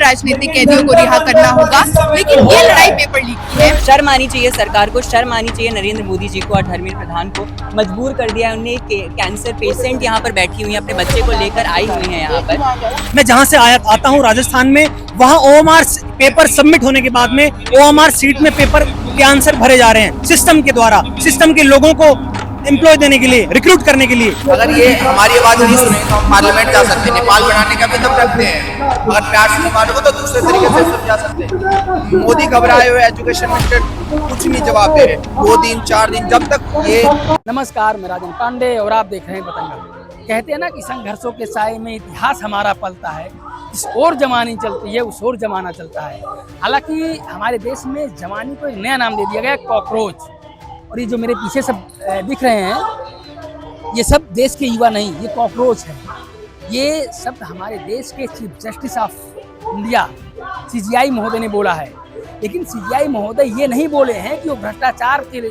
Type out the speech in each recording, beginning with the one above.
राजनीतिक कैदियों को रिहा करना होगा, लेकिन ये लड़ाई पेपर लीक की है। शर्म आनी चाहिए सरकार को, शर्म आनी चाहिए नरेंद्र मोदी जी को और धर्मेंद्र प्रधान को। मजबूर कर दिया है उन्हें कि कैंसर पेशेंट यहाँ पर बैठी हुई है, अपने बच्चे को लेकर आई हुई हैं यहाँ पर। मैं जहाँ से आता हूँ राजस्थान में, वहाँ ओएमआर पेपर सबमिट होने के बाद में ओएमआर सीट में पेपर के आंसर भरे जा रहे हैं सिस्टम के द्वारा, सिस्टम के लोगों को एम्प्लॉय देने के लिए, रिक्रूट करने के लिए। अगर ये हमारी आवाज नहीं सुने तो हम पार्लियामेंट जा सकते हैं, नेपाल बनाने का भी दम रखते हैं। अगर प्यार से निकालो को तो दूसरे तरीके से समझा सकते हैं। मोदी घबराए हुए एजुकेशन मिनिस्टर कुछ नहीं जवाब दे रहे, 2 दिन 4 दिन जब तक ये। नमस्कार, मैं राजन पांडे और आप देख रहे हैं पतंगा। कहते हैं ना कि संघर्षों के साए में इतिहास हमारा पलता है, इस ओर जमानी चलती है उस ओर जमाना चलता है। हालांकि हमारे देश में जवानी को एक नया नाम दे दिया गया, कॉकरोच। और ये जो मेरे पीछे सब दिख रहे हैं, ये सब देश के युवा नहीं, ये कॉकरोच है। ये शब्द हमारे देश के chief justice of India CGI महोदय ने बोला है। लेकिन सीजीआई महोदय ये नहीं बोले हैं कि वो भ्रष्टाचार के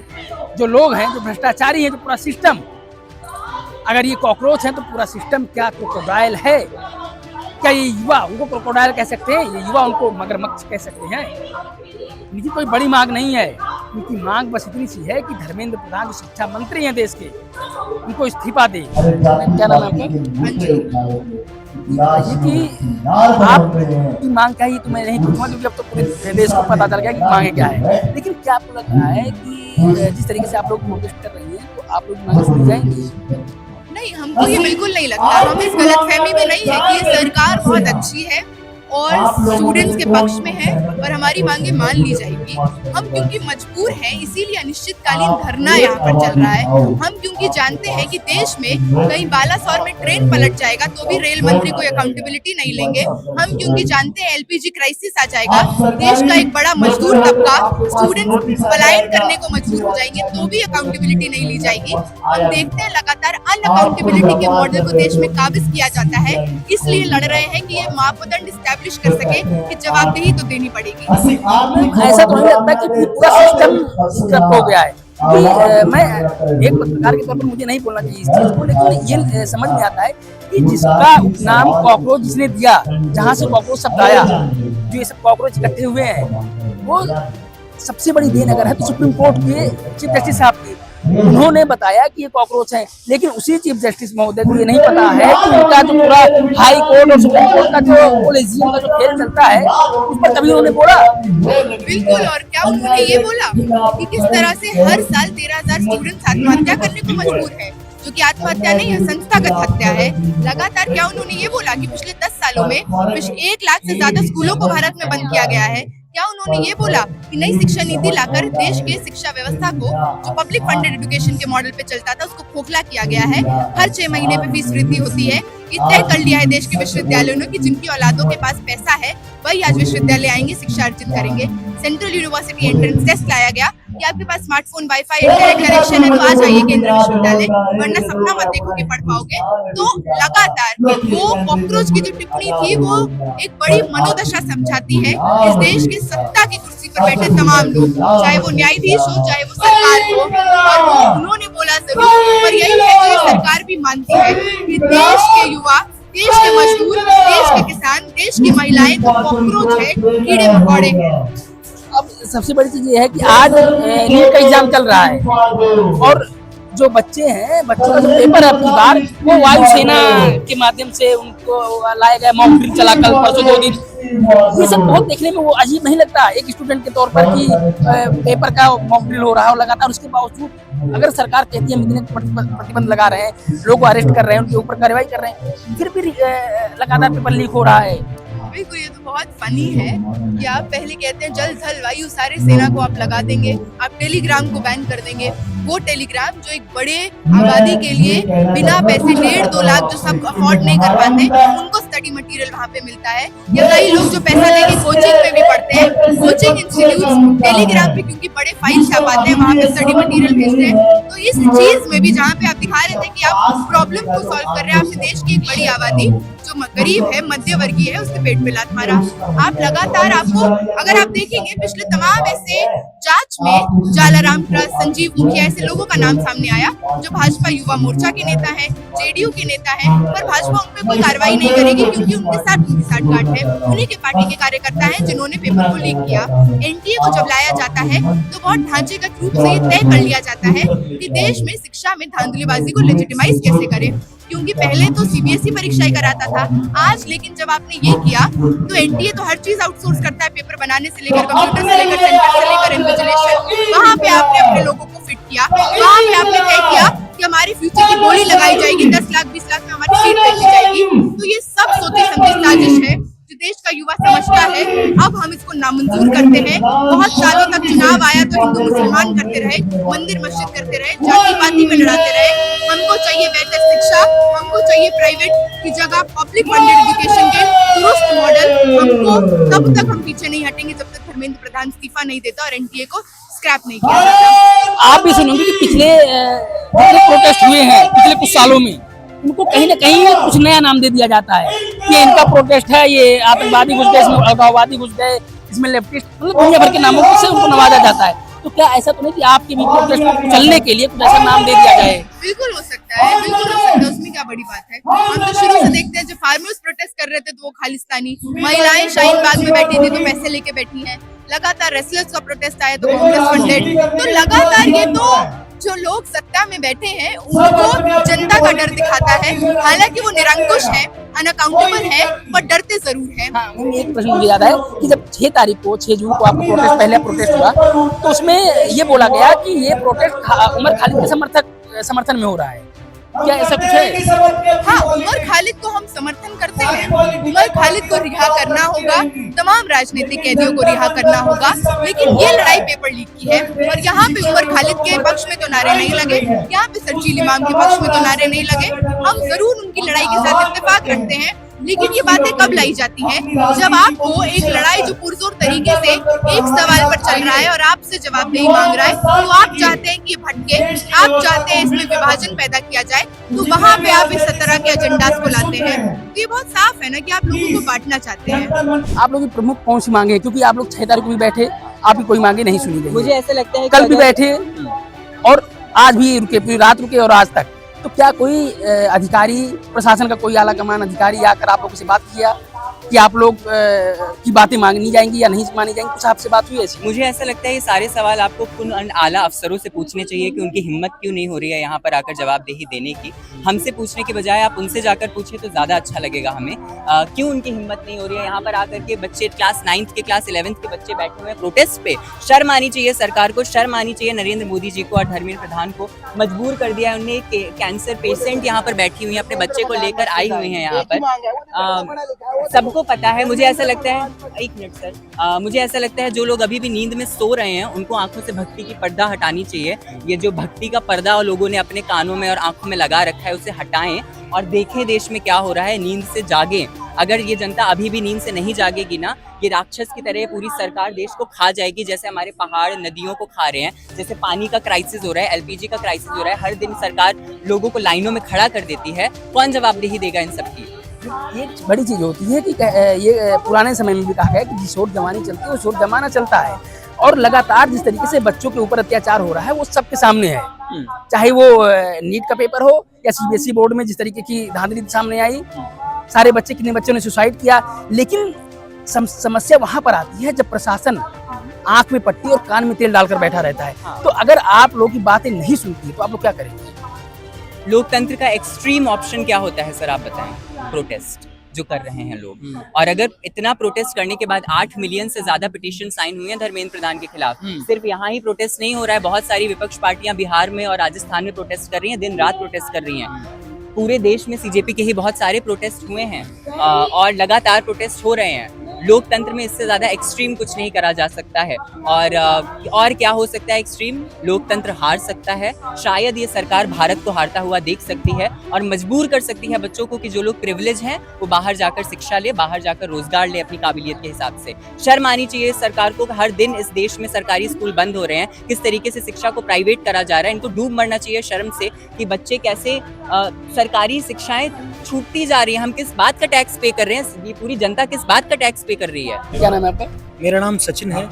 जो लोग हैं, जो भ्रष्टाचारी हैं, जो पूरा सिस्टम, अगर ये कॉकरोच है तो पूरा सिस्टम क्या क्रोकोडाइल है? क्या ये युवा उनको क्रोकोडाइल कह सकते हैं? ये युवा उनको मगरमच्छ कह सकते हैं? इनकी कोई बड़ी मांग नहीं है। इनकी मांग बस इतनी सी है कि धर्मेंद्र प्रधान जो शिक्षा मंत्री हैं देश के, उनको इस्तीफा दे। क्या नाम है आपका? आपकी मांग क्या है तो मैं नहीं पूछूंगा, क्योंकि अब तो पूरे देश को पता चल गया कि मांगे क्या है। लेकिन क्या आपको लग रहा है कि जिस तरीके से आप लोग प्रोटेस्ट कर रही हैं, तो आप लोग मांगे सुनी जाएंगी? नहीं, हमको ये बिल्कुल नहीं लगता। हम इस गलतफहमी में नहीं है कि ये सरकार बहुत अच्छी है और स्टूडेंट्स के पक्ष में है और हमारी मांगे मान ली जाएगी। हम क्योंकि मजबूर हैं, इसीलिए अनिश्चितकालीन धरना यहाँ पर चल रहा है। हम क्योंकि जानते हैं कि देश में कहीं बालासोर में ट्रेन पलट जाएगा तो भी रेल मंत्री कोई अकाउंटेबिलिटी नहीं लेंगे। हम क्योंकि जानते हैं एलपीजी क्राइसिस आ जाएगा, देश का एक बड़ा मजदूर तबका, स्टूडेंट्स पलायन करने को मजबूर हो जाएंगे तो भी अकाउंटेबिलिटी नहीं ली जाएगी। हम देखते हैं लगातार अनअकाउंटेबिलिटी के मॉडल को देश में काबिज किया जाता है, इसलिए लड़ रहे हैं कि ये मापदंड कर सके कि जवाबदेही तो देनी पड़ेगी। ऐसा तो नहीं लगता कि पूरा सिस्टम करप्ट हो गया है? मैं एक पत्रकार के तौर पर मुझे नहीं बोलना चाहिए इस चीज को, लेकिन ये समझ में आता है कि जिसका नाम कॉकरोच जिसने दिया, जहाँ से कॉकरोच शब्द आया, जो ये सब कॉकरोच इकट्ठे हुए हैं, वो सबसे बड़ी देन अगर है तो सुप्रीम कोर्ट के चीफ जस्टिस साहब की। उन्होंने बताया कि ये कॉकरोच है, लेकिन उसी चीफ जस्टिस महोदय को ये नहीं पता है कि उनका जो पूरा हाई कोर्ट और सुप्रीम कोर्ट का जो कोलेजियम का जो खेल चलता है, उस पर तभी उन्होंने बोला। बिल्कुल, और क्या उन्होंने ये बोला कि किस तरह से हर साल 13,000 स्टूडेंट्स आत्महत्या करने को मजबूर है, जो कि आत्महत्या नहीं है, संस्थागत हत्या है। लगातार क्या उन्होंने ये बोला कि पिछले 10 सालों में 1 लाख से ज्यादा स्कूलों को भारत में बंद किया गया है? क्या उन्होंने ये बोला कि नई शिक्षा नीति लाकर देश के शिक्षा व्यवस्था को, जो पब्लिक फंडेड एजुकेशन के मॉडल पे चलता था, उसको खोखला किया गया है? हर 6 महीने पे फीस वृद्धि होती है। ये तय कर लिया है देश के विश्वविद्यालयों ने कि जिनकी औलादों के पास पैसा है वही आज विश्वविद्यालय आएंगे, शिक्षा अर्जित करेंगे। सेंट्रल यूनिवर्सिटी एंट्रेंस टेस्ट लाया गया कि आपके पास स्मार्टफोन, वाईफाई, इंटरनेट कनेक्शन है तो आ जाइए केंद्रीय विश्वविद्यालय, वरना सपना मत देखो कि पढ़ पाओगे। तो लगातार वो कॉकरोच की जो टिप्पणी थी वो एक बड़ी मनोदशा समझाती है इस देश की सत्ता की कुर्सी पर बैठे तमाम लोग, चाहे वो न्यायाधीश हो, चाहे वो सरकार हो। और वो उन्होंने बोला जरूर, पर यही है कि सरकार भी मानती है कि देश के युवा, देश के मजदूर, देश के किसान, देश की महिलाएं तो कॉकरोच है, कीड़े मकोड़े हैं। अब सबसे बड़ी चीज ये है कि आज नीट का एग्जाम चल रहा है और जो बच्चे हैं, बच्चों का जो पेपर है अपनी बार, वो वायुसेना के माध्यम से उनको लाया गया, मॉक ड्रिल चला कल परसों 2 दिन। ये सब बहुत देखने में वो अजीब नहीं लगता एक स्टूडेंट के तौर पर कि पेपर का मॉक ड्रिल हो रहा है और लगातार उसके बावजूद अगर सरकार कहती है हम इतने प्रतिबंध लगा रहे हैं, लोगों को अरेस्ट कर रहे हैं, उनके ऊपर कार्रवाई कर रहे हैं, फिर भी लगातार पेपर लीक हो रहा है। बिल्कुल, ये तो बहुत फनी है कि आप पहले कहते हैं जल थल वायु सारे सेना को आप लगा देंगे, आप टेलीग्राम को बैन कर देंगे। वो टेलीग्राम जो एक बड़े आबादी के लिए बिना पैसे 1.5-2 लाख जो सब अफोर्ड नहीं कर पाते, उनको स्टडी मटेरियल वहाँ पे मिलता है। या कई लोग जो पैसा लेके कोचिंग में भी पढ़ते हैं, कोचिंग इंस्टीट्यूट टेलीग्राम पे क्योंकि बड़े फाइल छापाते हैं, वहाँ पे स्टडी मटेरियल भेजते हैं। तो इस चीज में भी जहाँ पे आप दिखा रहे थे कि आप प्रॉब्लम को सॉल्व कर रहे हैं, आपने देश की एक बड़ी आबादी जो गरीब है, मध्य वर्गीय है, उसके पेट पे लात मारा। आप लगातार, आपको अगर आप देखेंगे पिछले तमाम ऐसे जांच में जालाराम ट्रस्ट, संजीव मुखिया, ऐसे लोगों का नाम सामने आया जो भाजपा युवा मोर्चा के नेता हैं, जेडीयू के नेता हैं, पर भाजपा उन पे कोई कार्रवाई नहीं करेगी क्योंकि उनके साथ गांठ है। उन्हीं के पार्टी के कार्यकर्ता हैं जिन्होंने पेपर को लीक किया। एनटीए को जब लाया जाता है तो बहुत ढांचेगत रूप से तय कर लिया जाता है कि देश में शिक्षा में धांधलीबाजी को लेजिटिमाइज कैसे करें, क्योंकि पहले तो सीबीएसई परीक्षाएं कराता था। आज लेकिन जब आपने ये किया तो एनटीए तो हर चीज आउटसोर्स करता है, पेपर बनाने से लेकर, कंप्यूटर से लेकर, सेंटर से लेकर इन्विजिलेशन। वहाँ पे आपने अपने लोगों को फिट किया, वहाँ पे आपने तय किया कि हमारी फ्यूचर की बोली लगाई जाएगी, 10 लाख 20 लाख में हमारी सीट बेची जाएगी। तो ये सब सोचे समझे साजिश है जो देश का युवा समझता है। अब हम इसको नामंजूर करते हैं। बहुत सालों तक चुनाव आया तो हिंदू मुसलमान करते रहे, मंदिर मस्जिद करते रहे, जाति पाति में लड़ाते रहे। हमको चाहिए बेहतर शिक्षा, हमको चाहिए प्राइवेट की जगह पब्लिक फंडेड एजुकेशन के दुरुस्त मॉडल। हमको तब तक हम पीछे नहीं हटेंगे जब तक धर्मेंद्र प्रधान इस्तीफा नहीं देता और एनटीए को स्क्रैप नहीं किया जाता। आप भी सुनेंगे कि पिछले प्रोटेस्ट हुए हैं पिछले कुछ सालों में, उनको कहीं ना कहीं कुछ नया नाम दे दिया जाता है कि इनका प्रोटेस्ट है, ये आतंकवादी घुस गए, इसमें अलगाववादी घुस गए, इसमें लेफ्टिस्ट, मतलब दुनिया भर के नामों से उनको नवाजा जाता है। तो क्या ऐसा तो नहीं कि आपके भी प्रोटेस्ट को चलने के लिए कुछ ऐसा नाम दे दिया जाए? बिल्कुल हो सकता है, बिल्कुल हो सकता है, उसमें क्या बड़ी बात है। हम तो शुरू से देखते हैं, जब फार्मर्स प्रोटेस्ट कर रहे थे तो वो खालिस्तानी, महिलाएं शाहीन बाग में बैठी थी तो पैसे लेके बैठी हैं। लगातार रेसलर्स का प्रोटेस्ट आया तो कांग्रेस फंडेड। तो लगातार ये तो जो लोग सत्ता में बैठे हैं उनको जनता का डर दिखाता है। हालांकि वो निरंकुश है, अनअकाउंटेबल है, पर डरते जरूर है। हाँ, एक प्रश्न मुझे याद है कि जब 6 तारीख को 6 जून को आपका प्रोटेस्ट, पहले प्रोटेस्ट हुआ तो उसमें ये बोला गया कि ये प्रोटेस्ट उमर खालिद के समर्थन में हो रहा है। क्या ऐसा कुछ है? हाँ, उमर खालिद को हम समर्थन करते हैं। उमर खालिद को रिहा करना होगा, तमाम राजनीतिक कैदियों को रिहा करना होगा, लेकिन ये लड़ाई पेपर लीक की है और यहाँ पे उमर खालिद के पक्ष में तो नारे नहीं लगे, यहाँ पे सरजील इमाम के पक्ष में तो नारे नहीं लगे। हम जरूर उनकी लड़ाई के साथ इत्तेफाक रखते हैं, लेकिन ये बातें कब लाई जाती हैं जब आपको एक लड़ाई जो पुरजोर तरीके से एक सवाल पर चल रहा है और आपसे जवाबदेही मांग रहा है, तो आप चाहते हैं कि ये भटके, आप चाहते हैं इसमें विभाजन पैदा किया जाए, तो वहाँ पे आप इस तरह के एजेंडास को लाते हैं। तो ये बहुत साफ है ना कि आप लोगों को बांटना चाहते हैं। आप लोग की प्रमुख कौन सी मांगे? क्योंकि आप लोग 6 तारीख को भी बैठे, आपकी कोई मांगे नहीं सुनी गई। मुझे ऐसा लगता है कल भी बैठे और आज भी रुके, पूरी रात रुके और आज तक। तो क्या कोई अधिकारी, प्रशासन का कोई आला कमान अधिकारी आकर आप लोगों से बात किया कि आप लोग की बातें मांगनी जाएंगी या नहीं मानी जाएंगी? कुछ आपसे बात हुई ऐसी? मुझे ऐसा लगता है ये सारे सवाल आपको उन आला अफसरों से पूछने चाहिए कि उनकी हिम्मत क्यों नहीं हो रही है यहाँ पर आकर जवाबदेही देने की। हमसे पूछने के बजाय आप उनसे जाकर पूछे तो ज़्यादा अच्छा लगेगा हमें। क्यों उनकी हिम्मत नहीं हो रही है यहाँ पर आकर के? बच्चे क्लास 9th के, क्लास 11th के बच्चे बैठे हुए हैं प्रोटेस्ट पे। शर्म आनी चाहिए सरकार को, शर्म आनी चाहिए नरेंद्र मोदी जी को और धर्मेंद्र प्रधान को। मजबूर कर दिया है उन्हें। कैंसर पेशेंट यहाँ पर बैठी हुई है, अपने बच्चे को लेकर आई हुई है यहाँ पर। सबको पता है। मुझे ऐसा लगता है, एक मिनट सर, मुझे ऐसा लगता है जो लोग अभी भी नींद में सो रहे हैं उनको आंखों से भक्ति की पर्दा हटानी चाहिए। ये जो भक्ति का पर्दा लोगों ने अपने कानों में और आंखों में लगा रखा है उसे हटाएं और देखें देश में क्या हो रहा है। नींद से जागें। अगर ये जनता अभी भी नींद से नहीं जागेगी ना, ये राक्षस की तरह पूरी सरकार देश को खा जाएगी, जैसे हमारे पहाड़ नदियों को खा रहे हैं, जैसे पानी का क्राइसिस हो रहा है, एलपीजी का क्राइसिस हो रहा है। हर दिन सरकार लोगों को लाइनों में खड़ा कर देती है। कौन जवाबदेही देगा इन सब की? ये बड़ी चीज होती है कि ये पुराने समय में भी कहा गया कि जिस ओर जवानी चलती है उस ओर जमाना चलता है। और लगातार जिस तरीके से बच्चों के ऊपर अत्याचार हो रहा है वो सबके सामने है। चाहे वो नीट का पेपर हो या सीबीएसई बोर्ड में जिस तरीके की धांधली सामने आई, सारे बच्चे, कितने बच्चों ने सुसाइड किया। लेकिन समस्या वहां पर आती है जब प्रशासन आंख में पट्टी और कान में तेल डालकर बैठा रहता है। तो अगर आप लोगों की बातें नहीं सुनती तो आप लोग क्या करेंगे? लोकतंत्र का एक्सट्रीम ऑप्शन क्या होता है सर, आप बताएं? प्रोटेस्ट जो कर रहे हैं लोग। और अगर इतना प्रोटेस्ट करने के बाद 8 मिलियन से ज्यादा पिटीशन साइन हुई है धर्मेंद्र प्रधान के खिलाफ। सिर्फ यहाँ ही प्रोटेस्ट नहीं हो रहा है, बहुत सारी विपक्ष पार्टियां बिहार में और राजस्थान में प्रोटेस्ट कर रही हैं, दिन रात प्रोटेस्ट कर रही हैं। पूरे देश में सीजेपी के ही बहुत सारे प्रोटेस्ट हुए हैं और लगातार प्रोटेस्ट हो रहे हैं। लोकतंत्र में इससे ज्यादा एक्सट्रीम कुछ नहीं करा जा सकता है। और क्या हो सकता है एक्सट्रीम? लोकतंत्र हार सकता है। शायद ये सरकार भारत को हारता हुआ देख सकती है और मजबूर कर सकती है बच्चों को कि जो लोग प्रिविलेज हैं वो बाहर जाकर शिक्षा ले, बाहर जाकर रोजगार ले अपनी काबिलियत के हिसाब से। शर्म आनी चाहिए सरकार को। हर दिन इस देश में सरकारी स्कूल बंद हो रहे हैं, किस तरीके से शिक्षा को प्राइवेट करा जा रहा है। इनको डूब मरना चाहिए शर्म से कि बच्चे कैसे सरकारी शिक्षाएं छूटती जा रही है। हम किस बात का टैक्स पे कर रहे हैं? ये पूरी जनता किस बात का टैक्स पे कर रही है? क्या नाम है आपका? मेरा नाम सचिन है।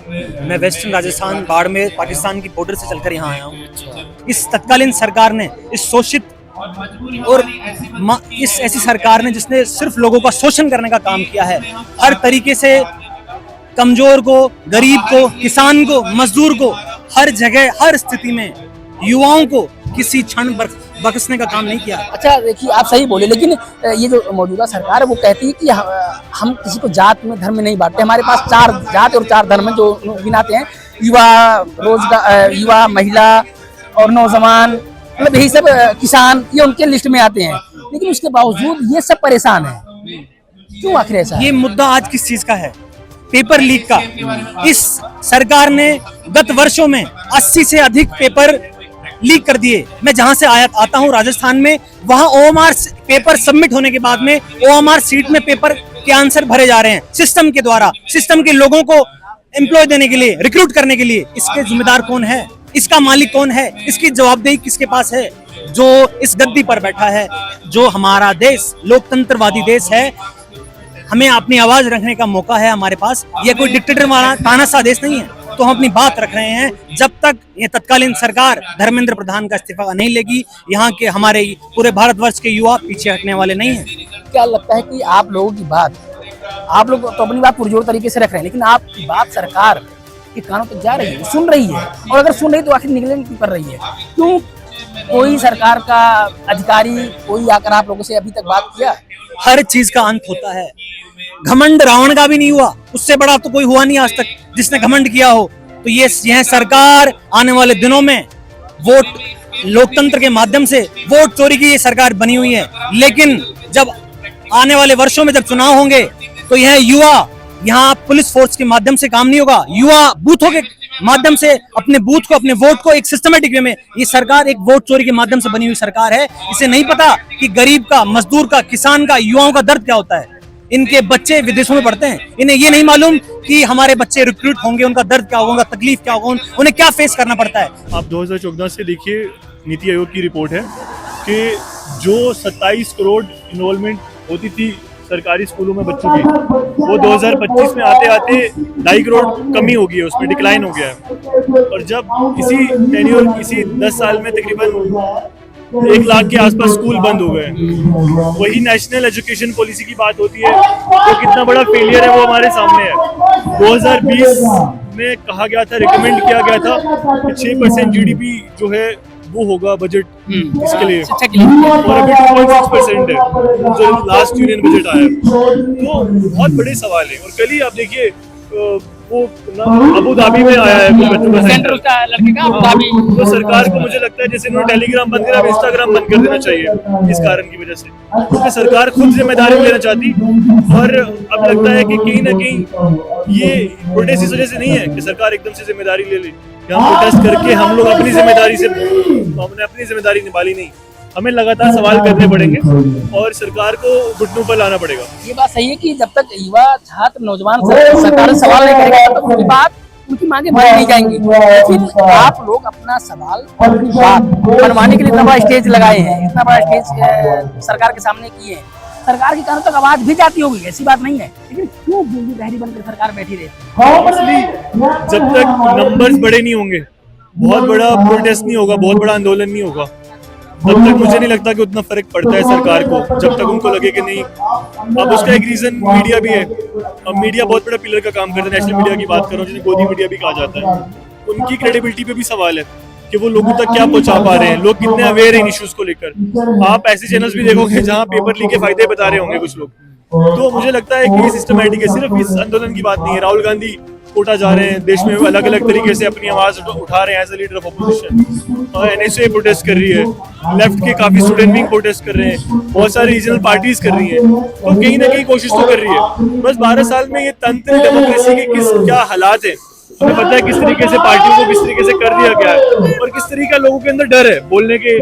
मैं वेस्टर्न राजस्थान बाड़मेर पाकिस्तान की बॉर्डर से चलकर यहाँ आया हूँ। इस तत्कालीन सरकार ने, इस शोषित और इस ऐसी सरकार ने जिसने सिर्फ लोगों का शोषण करने का काम किया है, हर तरीके से कमजोर को, गरीब को, किसान को, मजदूर को, हर जगह हर स्थिति में युवाओं को किसी क्षण बख्शने का काम नहीं किया। अच्छा देखिए, आप सही बोले, लेकिन ये जो मौजूदा सरकार है वो कहती है कि हम किसी को जात में, धर्म में नहीं बांटते। हमारे पास 4 जात और 4 धर्म जो गिनाते हैं, युवा, रोजगार, युवा, महिला और नौजवान, मतलब यही सब, किसान, ये उनके लिस्ट में आते हैं। लेकिन उसके बावजूद ये सब परेशान है, क्यों आखिर ऐसा? ये मुद्दा आज किस चीज का है? पेपर लीक का। इस सरकार ने गत वर्षों में 80 से अधिक पेपर लीक कर दिए। मैं जहां से आता हूं राजस्थान में, वहां ओएमआर पेपर सबमिट होने के बाद में ओएमआर सीट में पेपर के आंसर भरे जा रहे हैं सिस्टम के द्वारा, सिस्टम के लोगों को एम्प्लॉय देने के लिए, रिक्रूट करने के लिए। इसके जिम्मेदार कौन है? इसका मालिक कौन है? इसकी जवाबदेही किसके पास है? जो इस गद्दी पर बैठा है, जो हमारा देश लोकतंत्रवादी देश है, हमें अपनी आवाज रखने का मौका है हमारे पास। ये कोई डिक्टेटर वाला तानाशाह देश नहीं है, तो हम अपनी बात रख रहे हैं। जब तक ये तत्कालीन सरकार धर्मेंद्र प्रधान का इस्तीफा नहीं लेगी, यहाँ के हमारे पूरे भारतवर्ष के युवा पीछे हटने वाले नहीं हैं। क्या लगता है कि आप लोगों की बात, आप लोग तो अपनी बात पुरजोर तरीके से रख रहे हैं, लेकिन आपकी बात सरकार के कानों तक जा रही है, सुन रही है? और अगर सुन रही तो आखिर निगरानी क्यों कर रही है? क्यों कोई सरकार का अधिकारी कोई आकर आप लोगों से अभी तक बात किया? हर चीज का अंत होता है। घमंड रावण का भी नहीं हुआ, उससे बड़ा तो कोई हुआ नहीं आज तक जिसने घमंड किया हो। तो यह सरकार आने वाले दिनों में वोट, लोकतंत्र के माध्यम से वोट चोरी की ये सरकार बनी हुई है। लेकिन जब आने वाले वर्षों में जब चुनाव होंगे, तो यह युवा, यहाँ पुलिस फोर्स के माध्यम से काम नहीं होगा, युवा बूथों के माध्यम से अपने बूथ को, अपने वोट को एक सिस्टमेटिक वे में, ये सरकार एक वोट चोरी के माध्यम से बनी हुई सरकार है। इसे नहीं पता कि गरीब का, मजदूर का, किसान का, युवाओं का दर्द क्या होता है। इनके बच्चे विदेशों में पढ़ते हैं, इन्हें ये नहीं मालूम कि हमारे बच्चे रिक्रूट होंगे, उनका दर्द क्या होगा, उनका तकलीफ क्या होगा, उन्हें क्या फेस करना पड़ता है। आप 2014 से देखिए, नीति आयोग की रिपोर्ट है कि जो 27 करोड़ इन्वॉल्वमेंट होती थी सरकारी स्कूलों में बच्चों की, वो 2025 में आते आते 2.5 करोड़ कमी हो गई है, उसमें डिक्लाइन हो गया है। और जब इसी 10 साल में तकरीबन 1 लाख के आसपास स्कूल बंद हो गए, वही नेशनल एजुकेशन पॉलिसी की बात होती है, तो कितना बड़ा फेलियर है वो हमारे सामने है। 2020 में कहा गया था, रिकमेंड किया गया था कि 6% जीडीपी जो है वो होगा बजट इसके लिए, और अभी 2.6% है जो लास्ट यूनियन बजट आया। तो बहुत बड़े सवाल है। और कल ही आप देखिए, वो अबू धाबी में आया है कुछ बच्चों का सेंटर, लड़के का अबू धाबी। तो सरकार को मुझे लगता है जैसे इन्होंने टेलीग्राम बंद करा, इंस्टाग्राम बंद कर देना चाहिए इस कारण की वजह से, क्योंकि सरकार खुद जिम्मेदारी लेना चाहती। और अब लगता है कि कहीं ना कहीं ये प्रोटेस्ट इस वजह से नहीं है कि सरकार एकदम से जिम्मेदारी ले ले, हम प्रोटेस्ट करके हम लोग अपनी जिम्मेदारी निभा ली नहीं, हमें लगातार सवाल करने पड़ेंगे और सरकार को घुटनों पर लाना पड़ेगा। ये बात सही है कि जब तक युवा, छात्र, नौजवान सरकार से सवाल नहीं करेगा, तब तक उनकी बात, उनकी मांगे बढ़ नहीं जाएंगी। लेकिन आप लोग अपना सवाल, अपनी बात मनवाने के लिए इतना बड़ा स्टेज लगाए हैं, इतना बड़ा स्टेज सरकार के सामने किए हैं, सरकार के कानों तक आवाज भी जाती होगी, ऐसी बात नहीं है, लेकिन क्यों गूंगी बहरी बनकर सरकार बैठी रहती? जब तक नंबर्स बड़े नहीं होंगे, बहुत बड़ा प्रोटेस्ट नहीं होगा, बहुत बड़ा आंदोलन नहीं होगा, तब तक मुझे नहीं लगता कि उतना फर्क पड़ता है सरकार को। जब तक उनको लगे कि नहीं, अब उसका एक रीजन मीडिया भी है। अब मीडिया बहुत बड़ा पिलर का काम करता है, नेशनल मीडिया की बात करो जिन्हें गोदी मीडिया भी कहा जाता है, उनकी क्रेडिबिलिटी पे भी सवाल है कि वो लोगों तक क्या पहुंचा पा रहे हैं, लोग कितने अवेयर हैं इन इश्यूज को लेकर। आप ऐसे चैनल्स भी देखोगे जहां पेपर लीक के फायदे बता रहे होंगे कुछ लोग। तो मुझे लगता है कि ये सिस्टमैटिक है, सिर्फ इस आंदोलन की बात नहीं है। राहुल गांधी कोटा जा रहे हैं, देश में अलग अलग तरीके से अपनी आवाज उठा रहे हैं as a leader of opposition, और एनएसए प्रोटेस्ट कर रही है, लेफ्ट के काफी स्टूडेंट विंग प्रोटेस्ट कर रहे हैं, बहुत सारी रीजनल पार्टीज कर रही हैं, तो कहीं ना कहीं कोशिश तो कर रही है। बस 12 साल में ये तंत्र डेमोक्रेसी के क्या हालात है, हमें पता है किस तरीके से पार्टियों को किस तरीके से कर दिया गया है, और किस तरीके का लोगों के अंदर डर है बोलने के,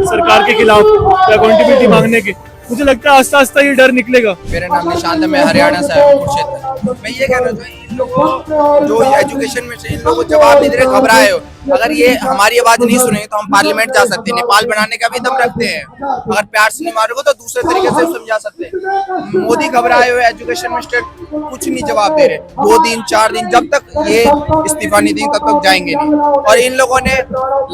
सरकार के खिलाफ, अकाउंटेबिलिटी मांगने के। मुझे लगता है आस्ता आस्ता ये डर निकलेगा। मेरा नाम निशांत है, मैं हरियाणा से हूँ, कुरुक्षेत्र। मैं ये कहना चाहूँ इन लोगों जो एजुकेशन में से इन लोगों को जवाब नहीं दे रहे, घबराए हो। अगर ये हमारी आवाज नहीं सुनेंगे तो हम पार्लियामेंट जा सकते हैं, नेपाल बनाने का भी दम रखते हैं। अगर प्यार से नहीं मारोगे तो दूसरे तरीके से समझा सकते हैं। मोदी घबराए हुए, एजुकेशन मिनिस्टर कुछ नहीं जवाब दे रहे। 2 दिन 4 दिन जब तक ये इस्तीफा नहीं देंगे तब तक जाएंगे नहीं। और इन लोगों ने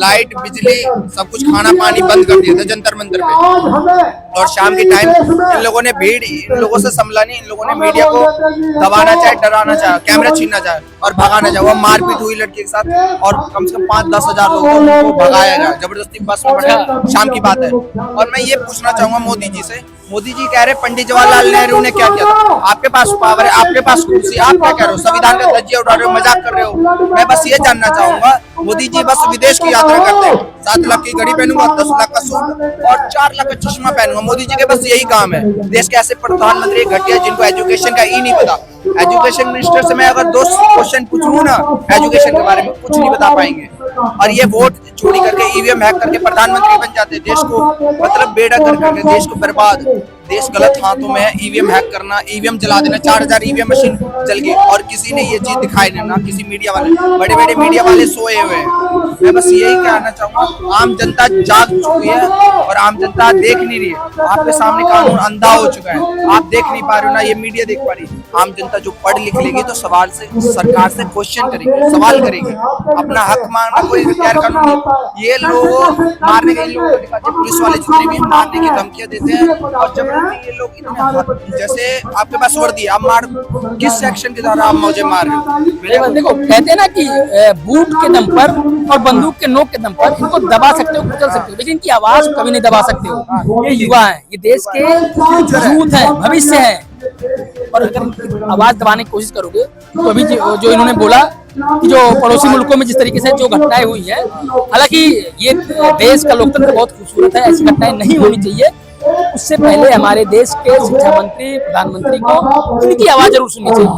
लाइट बिजली सब कुछ खाना पानी बंद कर दिया था जंतर मंतर पे। और शाम के टाइम इन लोगों ने भीड़ इन लोगों से संभला नहीं। इन लोगों ने मीडिया को दबाना चाहे, डराना चाहे, कैमरा छीनना चाहे और भगाना चाहे। वो मारपीट हुई लड़की के साथ और कम से कम 5-10 हजार लोगों को भगाया गया, जबरदस्ती बस में बैठा। शाम की बात है। और मैं ये पूछना चाहूंगा मोदी जी से, मोदी जी कह रहे पंडित जवाहरलाल नेहरू ने क्या किया था? आपके पास पावर है, आपके पास कुर्सी, आप क्या कह रहे हो? संविधान का धज्जियां उड़ा रहे हो, मजाक कर रहे हो। मैं बस ये जानना चाहूंगा, मोदी जी बस विदेश की यात्रा करते हैं, 7 लाख की घड़ी पहनूंगा, 10 लाख का सूट और 4 लाख का चश्मा पहनूंगा। मोदी जी के बस यही काम है। देश के ऐसे प्रधानमंत्री घटिया जिनको एजुकेशन का ही नहीं पता। एजुकेशन मिनिस्टर से मैं अगर 2 क्वेश्चन पूछूं ना एजुकेशन के बारे में, कुछ नहीं बता पाएंगे। और ये वोट चोरी करके ईवीएम हैक करके प्रधानमंत्री बन जाते हैं, देश को मतलब बेड़ा कर करके देश को बर्बाद। देश गलत हाथों में है। ईवीएम हैक करना, ईवीएम जला देना, 4000 ईवीएम मशीन जल गई और किसी ने ये चीज दिखाई नहीं, ना किसी मीडिया वाले, बड़े बड़े मीडिया वाले सोए हुए हैं। मैं बस यही कहना चाहूंगा, आम जनता जाग चुकी है और आम जनता देख नहीं रही है। आपके सामने कानून अंधा हो चुका है, आप देख नहीं पा रहे हो, ना ये मीडिया देख पा रही है। आम जनता जो पढ़ लिख लेगी तो सवाल से सरकार से क्वेश्चन करेगी, सवाल करेगी, अपना हक मांगना कोई गैर कानूनी। ये लोग मारने के पुलिस वाले जितने भी मारने की धमकियां देते हैं और जब ये लोग इतने जैसे आपके पास वर्दी, आप मार किस सेक्शन के द्वारा आप मुझे मार रहे हो? देखो कहते हैं ना कि बूट के दम पर और बंदूक के नोक के दम पर इनको दबा सकते हो, कुचल सकते हो, लेकिन इनकी आवाज कभी नहीं दबा सकते हो। ये युवा है, ये देश के यूथ है, भविष्य है। और अगर आवाज दबाने की कोशिश करोगे तो अभी जो इन्होंने बोला कि जो पड़ोसी मुल्कों में जिस तरीके से जो घटनाएं हुई है, हालांकि ये देश का लोकतंत्र बहुत खूबसूरत है, ऐसी घटनाएं नहीं होनी चाहिए। उससे पहले हमारे देश के शिक्षा मंत्री, प्रधानमंत्री को इनकी आवाज जरूर सुननी चाहिए।